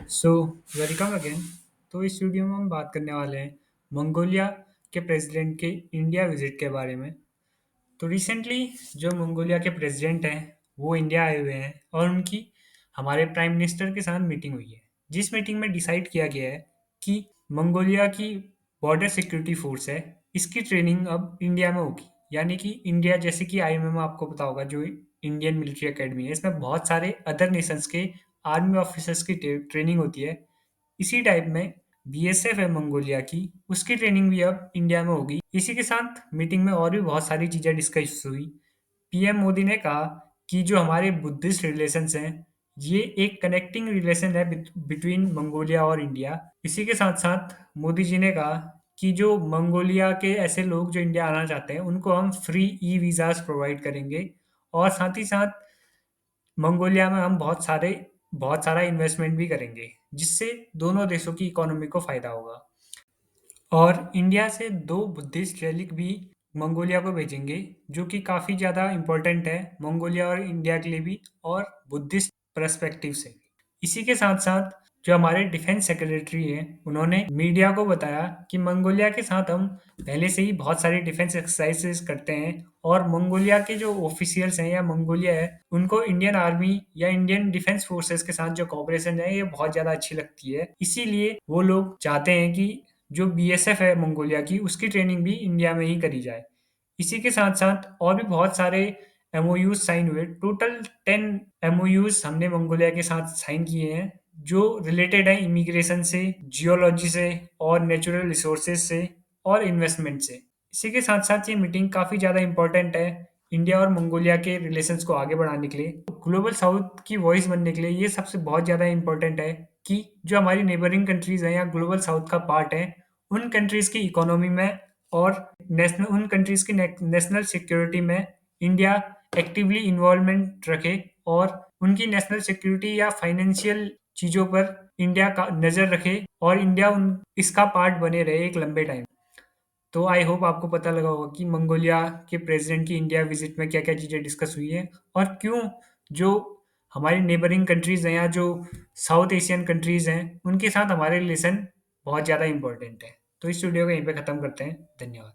So welcome again. तो इस video में हम बात करने वाले हैं मंगोलिया के प्रेसिडेंट के इंडिया विजिट के बारे में। तो रिसेंटली जो मंगोलिया के प्रेसिडेंट हैं वो इंडिया आए हुए हैं और उनकी हमारे प्राइम मिनिस्टर के साथ मीटिंग हुई है, जिस मीटिंग में डिसाइड किया गया है कि मंगोलिया की बॉर्डर सिक्योरिटी फोर्स है, इसकी ट्रेनिंग अब इंडिया में होगी। यानी कि इंडिया, जैसे कि आईएमए आपको पता होगा, जो इंडियन मिलिट्री एकेडमी है, इसमें बहुत सारे अदर नेशंस के आर्मी ऑफिसर्स की ट्रेनिंग होती है। इसी टाइप में बीएसएफ है मंगोलिया की, उसकी ट्रेनिंग भी अब इंडिया में होगी। इसी के साथ मीटिंग में और भी बहुत सारी चीज़ें डिस्कस हुई। पीएम मोदी ने कहा कि जो हमारे बुद्धिस्ट रिलेशंस हैं, ये एक कनेक्टिंग रिलेशन है बिटवीन मंगोलिया और इंडिया। इसी के साथ साथ मोदी जी ने कहा कि जो मंगोलिया के ऐसे लोग जो इंडिया आना चाहते हैं, उनको हम फ्री ई वीज़ास प्रोवाइड करेंगे। और साथ ही साथ मंगोलिया में हम बहुत सारा इन्वेस्टमेंट भी करेंगे, जिससे दोनों देशों की इकोनॉमी को फ़ायदा होगा। और इंडिया से 2 बुद्धिस्ट रेलिक भी मंगोलिया को भेजेंगे, जो कि काफ़ी ज़्यादा इम्पोर्टेंट है मंगोलिया और इंडिया के लिए भी, और बुद्धिस्ट पर्सपेक्टिव से भी। इसी के साथ-साथ जो हमारे डिफेंस सेक्रेटरी हैं, उन्होंने मीडिया को बताया कि मंगोलिया के साथ हम पहले से ही बहुत सारी डिफेंस एक्सरसाइज़ेज़ करते हैं, और मंगोलिया के जो ऑफिशियल्स हैं या मंगोलिया है, उनको इंडियन आर्मी या इंडियन डिफेंस फोर्सेस के साथ जो कोऑपरेशन है, ये बहुत ज़्यादा अच्छी लगती है। इसीलिए वो लोग चाहते हैं कि जो बीएसएफ है मंगोलिया की, उसकी ट्रेनिंग भी इंडिया में ही करी जाए। इसी के साथ-साथ और भी बहुत सारे एमओयूज़ साइन हुए। टोटल 10 एमओयूज़ हमने मंगोलिया के साथ साइन किए हैं, जो रिलेटेड है इमिग्रेशन से, जियोलॉजी से और नेचुरल रिसोर्सेज से और इन्वेस्टमेंट से। इसी के साथ-साथ ये मीटिंग काफ़ी ज़्यादा इम्पोर्टेंट है इंडिया और मंगोलिया के रिलेशंस को आगे बढ़ाने के लिए। ग्लोबल साउथ की वॉइस बनने के लिए ये सबसे बहुत ज़्यादा इम्पोर्टेंट है कि जो हमारी नेबरिंग कंट्रीज़ हैं या ग्लोबल साउथ का पार्ट है, उन कंट्रीज़ की इकोनॉमी में और उन कंट्रीज़ की नेशनल सिक्योरिटी में इंडिया एक्टिवली इन्वॉल्वमेंट रखे, और उनकी नेशनल सिक्योरिटी या फाइनेंशियल चीज़ों पर इंडिया का नज़र रखे, और इंडिया उन इसका पार्ट बने रहे एक लंबे टाइम। तो आई होप आपको पता लगा होगा कि मंगोलिया के प्रेसिडेंट की इंडिया विजिट में क्या-क्या चीज़ें डिस्कस हुई हैं, और क्यों जो हमारी नेबरिंग कंट्रीज़ हैं या जो साउथ एशियन कंट्रीज़ हैं, उनके साथ हमारे रिलेशन बहुत ज़्यादा इम्पोर्टेंट है। तो इस वीडियो को यहीं पे ख़त्म करते हैं। धन्यवाद।